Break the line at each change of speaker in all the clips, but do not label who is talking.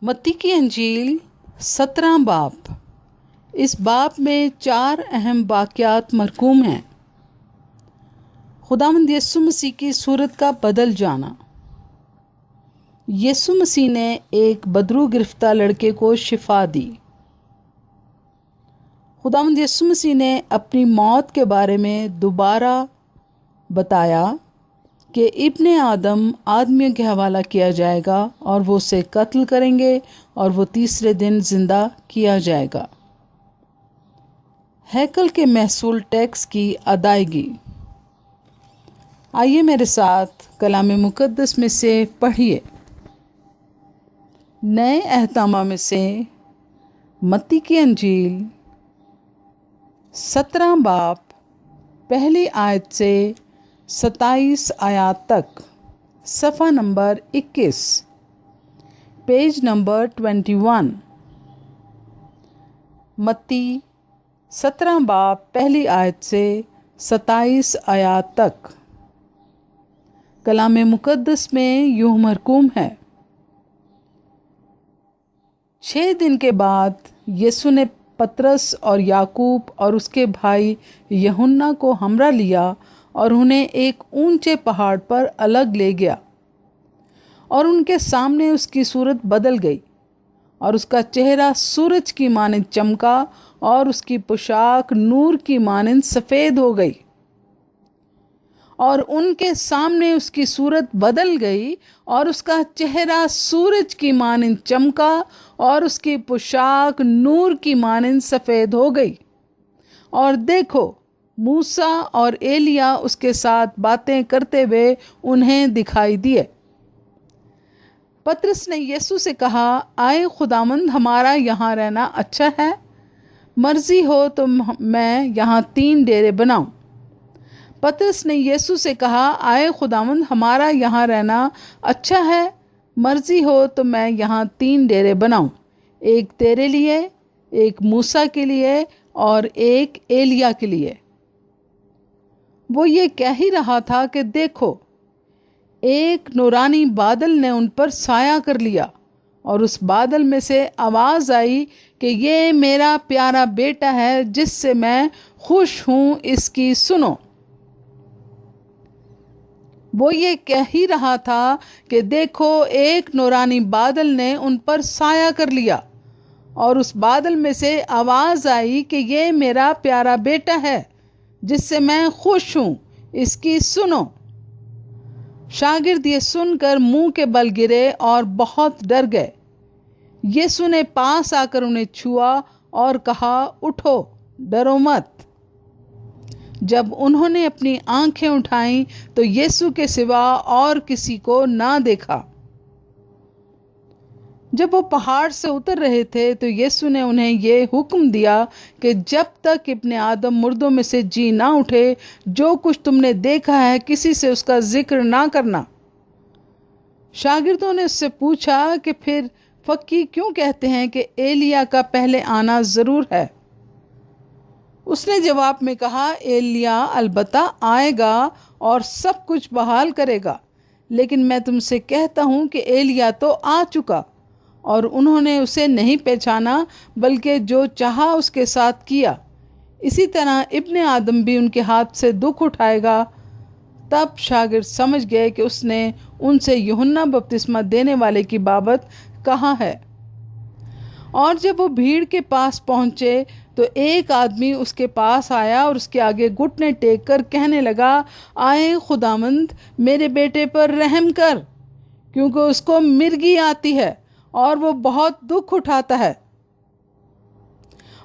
متی کی انجیل 17 باب۔ اس باب میں 4 اہم واقعات مرقوم ہیں۔ خداوند یسوع مسیح کی صورت کا بدل جانا۔ یسوع مسیح نے ایک بدرو گرفتہ لڑکے کو شفا دی۔ خداوند یسوع مسیح نے اپنی موت کے بارے میں دوبارہ بتایا کہ ابن آدم آدمیوں کے حوالہ کیا جائے گا اور وہ اسے قتل کریں گے اور وہ تیسرے دن زندہ کیا جائے گا۔ ہیکل کے محصول ٹیکس کی ادائیگی۔ آئیے میرے ساتھ کلام مقدس میں سے پڑھیے۔ نئے اہدنامہ میں سے متی کی انجیل 17 باب پہلی آیت سے 27 آیات تک، صفحہ نمبر 21، پیج نمبر 21۔ متی 17 باب پہلی آیت سے 27 آیات تک۔ کلام مقدس میں یوں مرقوم ہے: 6 دن کے بعد یسوع نے پطرس اور یعقوب اور اس کے بھائی یوحنا کو ہمراہ لیا اور انہیں ایک اونچے پہاڑ پر الگ لے گیا، اور ان کے سامنے اس کی صورت بدل گئی، اور اس کا چہرہ سورج کی مانند چمکا اور اس کی پوشاک نور کی مانند سفید ہو گئی۔ اور ان کے سامنے اس کی صورت بدل گئی اور اس کا چہرہ سورج کی مانند چمکا اور اس کی پوشاک نور کی مانند سفید ہو گئی۔ اور دیکھو، موسیٰ اور ایلیا اس کے ساتھ باتیں کرتے ہوئے انہیں دکھائی دیے۔ پطرس نے یسوع سے کہا، آئے خداوند، ہمارا یہاں رہنا اچھا ہے، مرضی ہو تو میں یہاں 3 ڈیرے بناؤں۔ پطرس نے یسوع سے کہا، آئے خداوند، ہمارا یہاں رہنا اچھا ہے، مرضی ہو تو میں یہاں 3 ڈیرے بناؤں، ایک تیرے لیے، ایک موسیٰ کے لیے اور ایک ایلیا کے لیے۔ وہ یہ کہہ ہی رہا تھا کہ دیکھو، ایک نورانی بادل نے ان پر سایہ کر لیا، اور اس بادل میں سے آواز آئی کہ یہ میرا پیارا بیٹا ہے جس سے میں خوش ہوں، اس کی سنو۔ وہ یہ کہہ ہی رہا تھا کہ دیکھو، ایک نورانی بادل نے ان پر سایہ کر لیا، اور اس بادل میں سے آواز آئی کہ یہ میرا پیارا بیٹا ہے جس سے میں خوش ہوں، اس کی سنو۔ شاگرد یہ سن کر منہ کے بل گرے اور بہت ڈر گئے۔ یسوع نے پاس آ کر انہیں چھوا اور کہا، اٹھو، ڈرو مت۔ جب انہوں نے اپنی آنکھیں اٹھائیں تو یسوع کے سوا اور کسی کو نہ دیکھا۔ جب وہ پہاڑ سے اتر رہے تھے تو یسوع نے انہیں یہ حکم دیا کہ جب تک ابن آدم مردوں میں سے جی نہ اٹھے، جو کچھ تم نے دیکھا ہے کسی سے اس کا ذکر نہ کرنا۔ شاگردوں نے اس سے پوچھا کہ پھر فقی کیوں کہتے ہیں کہ ایلیا کا پہلے آنا ضرور ہے؟ اس نے جواب میں کہا، ایلیا البتہ آئے گا اور سب کچھ بحال کرے گا، لیکن میں تم سے کہتا ہوں کہ ایلیا تو آ چکا، اور انہوں نے اسے نہیں پہچانا، بلکہ جو چاہا اس کے ساتھ کیا۔ اسی طرح ابن آدم بھی ان کے ہاتھ سے دکھ اٹھائے گا۔ تب شاگرد سمجھ گئے کہ اس نے ان سے یوحنا بپتسمہ دینے والے کی بابت کہا ہے۔ اور جب وہ بھیڑ کے پاس پہنچے تو ایک آدمی اس کے پاس آیا اور اس کے آگے گھٹنے ٹیک کر کہنے لگا، آئے خداوند، میرے بیٹے پر رحم کر، کیونکہ اس کو مرگی آتی ہے اور وہ بہت دکھ اٹھاتا ہے۔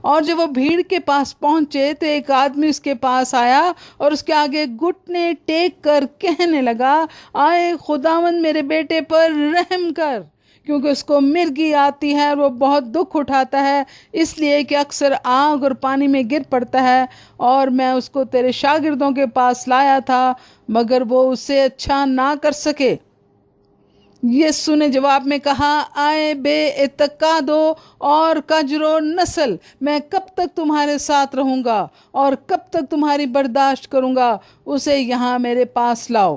اور جب وہ بھیڑ کے پاس پہنچے تو ایک آدمی اس کے پاس آیا اور اس کے آگے گھٹنے ٹیک کر کہنے لگا، آئے خداوند، میرے بیٹے پر رحم کر، کیونکہ اس کو مرگی آتی ہے اور وہ بہت دکھ اٹھاتا ہے، اس لیے کہ اکثر آگ اور پانی میں گر پڑتا ہے، اور میں اس کو تیرے شاگردوں کے پاس لایا تھا مگر وہ اسے اچھا نہ کر سکے۔ یسوع نے جواب میں کہا، آئے بے اعتقادو اور کجرو نسل، میں کب تک تمہارے ساتھ رہوں گا اور کب تک تمہاری برداشت کروں گا؟ اسے یہاں میرے پاس لاؤ۔